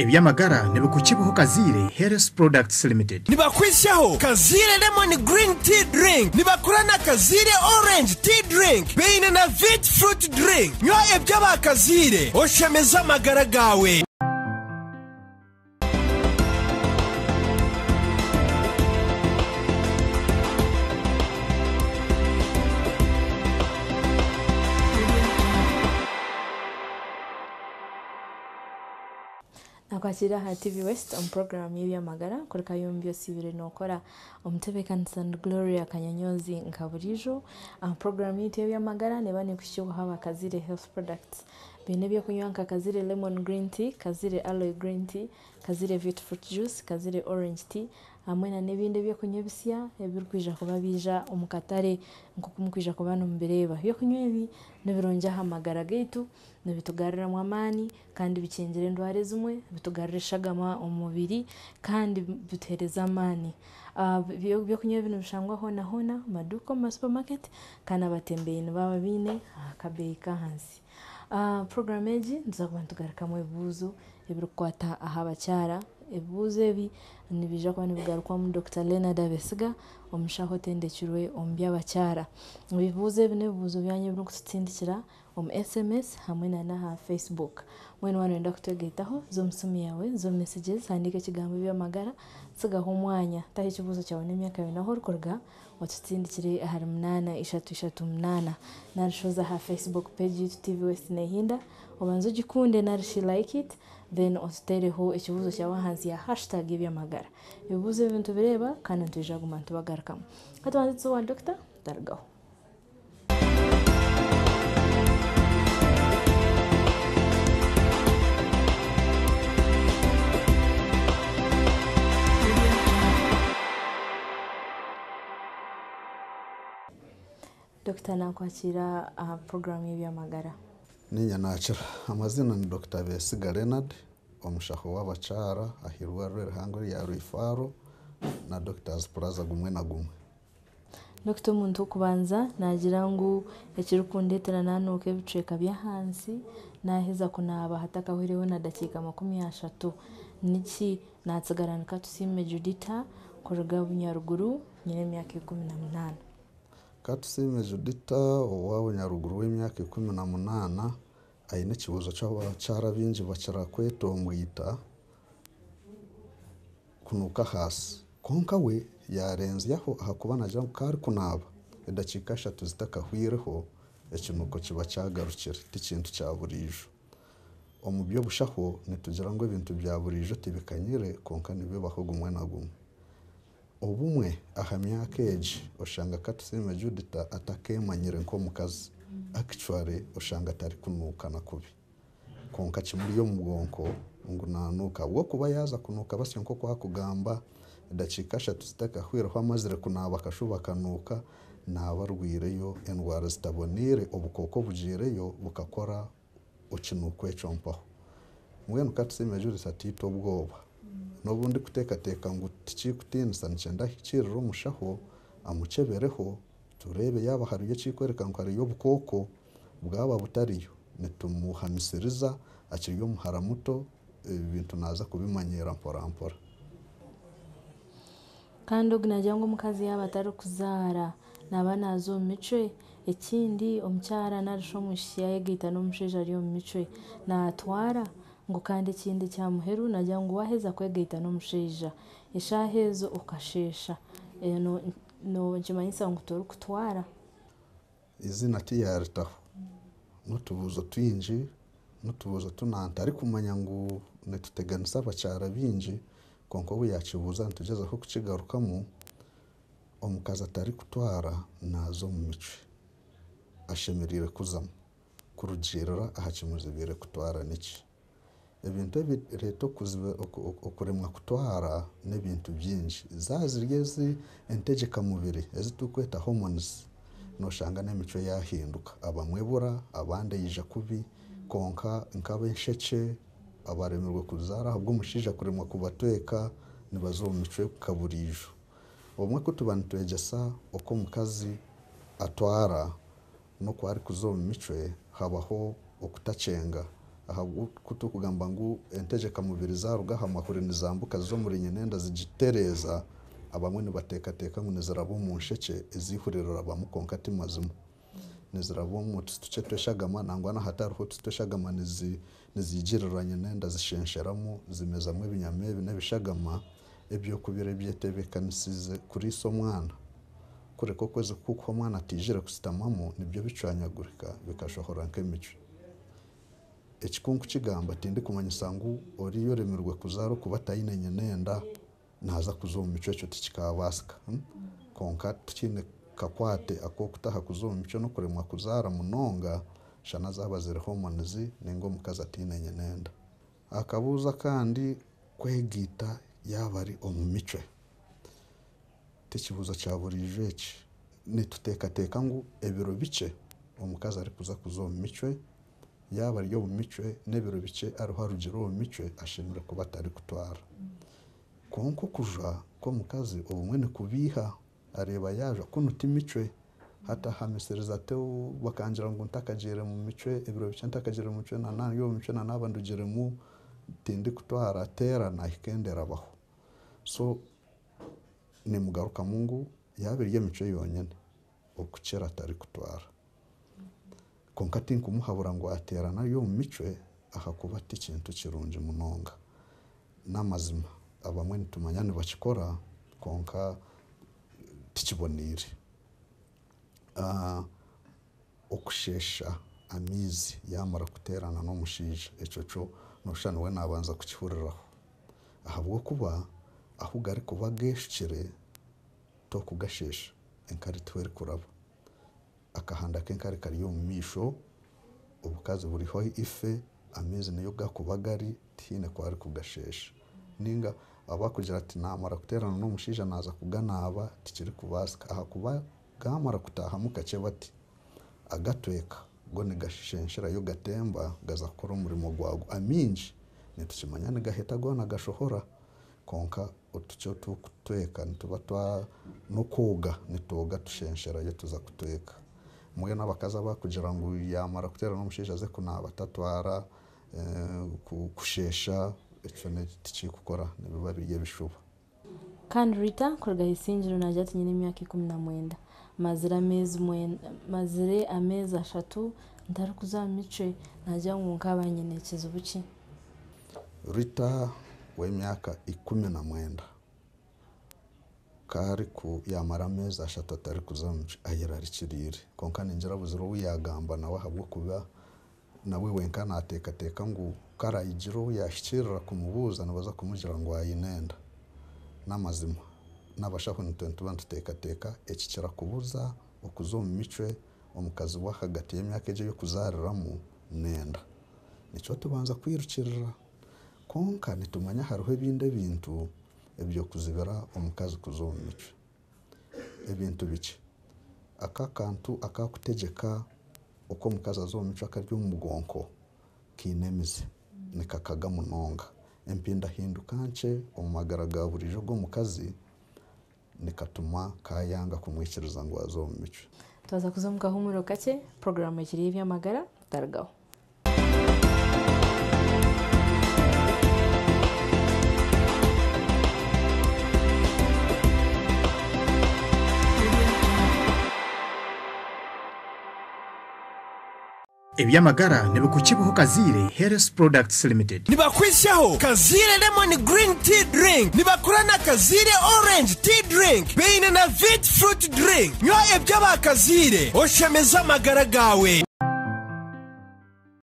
ebyamagara ne bukukibuho Kazire Health Products Limited. Nibakwishaho Kazire Lemon Green Tea Drink. Nibakura na Kazire Orange Tea Drink. Beine na Vit Fruit Drink. Nywa ebyaba Kazire oshemeza amagara gawe. Nakwakira ha TV West on program y'Amagara kuri Kayombi sibire nokora omutebe kanisa Gloria Kanyanyozi nkaburijo program y'Amagara ne bane kushyuha haba Kazire Health Products bine byo kunywanka Kazire Lemon Green Tea, Kazire Aloe Green Tea, Kazire Vit Fruit Juice, Kazire Orange Tea hamwe na nebinde byo kunyebisya ebirkwija kuba bija omukatare nkokumkwija kuba no mbireba byo kunywebi nebironja hamagara gaitu nebitugarira mu amani kandi bikengere ndware zimwe bitugarira shagama omubiri kandi bitereza amani byo kunywebi nibishangwaho na hona maduka mu supermarket kana batembeye baba bine akabeika hansi program eji nzakubantu garika mu ebuzo ebirukwata ahabacyara ebuzo ebi nibija kwa nibigarukwa mu Dr. Leonard Abesiga omushaho tendekirwe ombya bacyara ebibuzo ebi nebuzo byanye byo kutindikira SMS hamwe na ha Facebook mwene wanenda kutegetaho zo musumi yawe zo messages handika kigambo by'amagara sigaho umwanya tahe ikibuzo cyawe n'imyaka binaho rukorga watutindikire ahari 838 narishoza ha Facebook page TV West Nehinda obanzo gikunde narishi like it then ostereho ikibuzo cyawe hanzi ya hashtag y'amagara ibibuzo ibintu bireba kandi ntuje gumantu bagarukamo katwanze wa Dr. Dargaho Dr. nakwakira program y'Amagara ninya nakira amazina ni Dr. Besiga Leonard omushaho w'abacara ahirwa rw'hango ya Rifaro na Doctors Plaza gumwe na gumwe. Dr. muntu kubanza nagira ngo ekirukundetera nanuke biceka bya hansi naheza kunaba hatakahwereho na dakika 30 niki natsigaranka tusime Judita kuruga bunyaruguru nyine myaka 18 Katusime Judita owa Nyaruguru w'imyaka 18 ayine kibuzo cy'abacara binji bacara kwetombwita kunuka hasi konka we yarenze yaho hakubana jya kari kunaba edakika 3 zitakahwireho ekinuko kiba cyagarukira ikintu cya burijo omubyo bushaho nitugira ngo ibintu bya burijo tibikanyire konka nibe bahugumwe na gumwe obumwe aha myaka eji oshanga Katusime Judita atakemanyire nko mukazi actually oshanga tari kunuka nakubi konka kimuri yo mubwonko ngo nanuka wo kuba yaza kunuka basyo nko kwa kugamba dakika 3 zitakahwiraho amazire kunaba kashuba kanuka nabarwireyo endwara zitabonire obukoko bujireyo bukakora okinuko ecompaho mwenu Katusime Judita tito bwoba nobundi kutekateka ngo tikikutinisa ncenda hikiriro umushaho amucebereho turebe yaba hariyo cikwereka ngo hariyo bukoko bwaba butariyo netumuhamisiriza akiriyo muhara muto ibintu naza kubimanyera mpora kandi ognajya ngo mukazi yaba atari kuzara nabana zo micwe ekindi omucyara narisho mushya yegita no musheje ariyo micwe natwara ngo kandi ikindi cyamuheru najya ngo waheza kwegeta no musheja eshahezo ukashesha no njimanyisa ngo turi kutwara izina tiyaritaho nutubuzo twinji nutubuzo tunanta ari kumanya ngo netuteganisa abacara binji konko we yakibuza ntugeza ko kukigarukamo omukaza atari kutwara nazo mu mice ashemerire kuzamo kurugirira ahakimuzibire kutwara niki ebintu reto okuremwa kutwara n'ebintu byinshi zazirigeze entegeka mubiri ezitukweta hormones noshanga n'emico yahinduka abamwebura abande yija kubi konka nkaba ensheke abaremerwe kuzara ahubwo mushija kuremwa kubatweka nibazo mu mico kaburijo omwe kutubanitwegesa uko mukazi atwara no kwari kuzo mu mico habaho okutacenga aha kutukugamba ngo entegeka mubiri zaruga hamahuri nizambuka zo muri nyenenda zigitereza abamwe nibateka ngo nizarabo mu nsheke izihurira abamukonkati mazimo nizarabo mu tuce tweshagama nangwa na hataruho tutoshagama nizigiriranye nenda zishensheramo zimezamwe ibinyamebe n'ibishagama ebyo kubire byetebekanisize kuri so mwana kure ko kweze kuko mwana atijire kusitamamo nibyo bicanyagurika bikashohora nk'emico ekikunku kigamba tindi kumanyisa ngo oriyo remerwe kuzaro kubatayinenye nenda naza kuzoma mico cyo tikikabasika konka tukine kakwate ako kutaha kuzoma mico no kuremwa kuzara munonga shana zabazireho manizi ningo mukaza atinenye nenda akabuza kandi kwegita yabari omumico tikibuza cyaburije iki nitutekateka ngo ebiro bice omukazi ari kuza kuzoma mico yaba ryo mumico nebiro bice ariho arugero mumico ashimira kuba atari kutwara konko kuja ko mukazi ubumwe ne kubiha areba yaje kunuta imico hata hamisereza teo bakangira ngo ntakagere mu mico ebiro bice ntakagere mu mico na yo mico na nabandugere mu tindi kutwara tera na ikendera baho so ni mugaruka mungu yabiriye mico yonyene okucera atari kutwara konkati nkumuhabura ngo aterana yo mico akakubata ikintu kirunje munonga n'amazima abamwe nitumanyane bakikora konka tikibonire okushesha amizi yamara kuterana no mushije ecoco noshana we nabanza kukihuriraho ahabwo kuba ahugari kuba geshikire to kugashesha enkari twere kuraba akahanda kenkari kari yo misho ubukazi buriho ife amizi niyo gakubagari tine kwari kugashesha ninga abakugira ati namara kuterana no mushije naza kuganaba tikiri kubasika aha kuba gamara kutaha mukace bati agatweka ngo nigashenshira yo gatemba gaza kora umurimo gwago aminji nitukimanyane gaheta gona gashohora konka utucyo tukutweka nitubatwa no koga nitoga tushenshera yo tuza kutweka muye nabakaza bakugira ngo yamara kuterana no mushije aze kunaba tatwara kushesha econe tikikukora nibiba biye bishuba kandi Rita kurga isingiro najati nyine imyaka 19 mazire amezi 3 ndari kuzamice najya ngo nkabanyinekeza ubuki Rita w'imyaka 19 kari ku yamara amezi 3 atari kuzamice ayirari kirire konka ninjira buziro wiyagamba nawe habwo kuba nawe wenkana atekateka ngo karayigiro yashikirira kumubuza nabaza kumugira ngo ayinenda n'amazima nabashaho n'intu bantu tekateka ekikira kubuza okuzoma mico omukazi wa hagati y'emyaka eje yo kuzariramo nenda nico tubanza kwirukirira konka nitumanya hariho ebinde bintu ebyo kuzibera omukazi kuzoma mico ebintu biki akakantu akakutegeka uko mukaza zo mico akaryo umugonko kinemize nikakaga munonga empinda hindukanche omagaraga burijo go mukazi nikatuma kayanga kumwikiriza ngo azo mico tuza kuzamuka humuro kake program ikiri y'amagara targaho Ebyamagara nebikukibuho Kazire Health Products Limited. Nibakwishaho Kazire Lemon Green Tea Drink. Nibakurana Kazire Orange Tea Drink. Beine na Vit Fruit Drink. Nywa ebyaba Kazire oshemeza amagara gawe.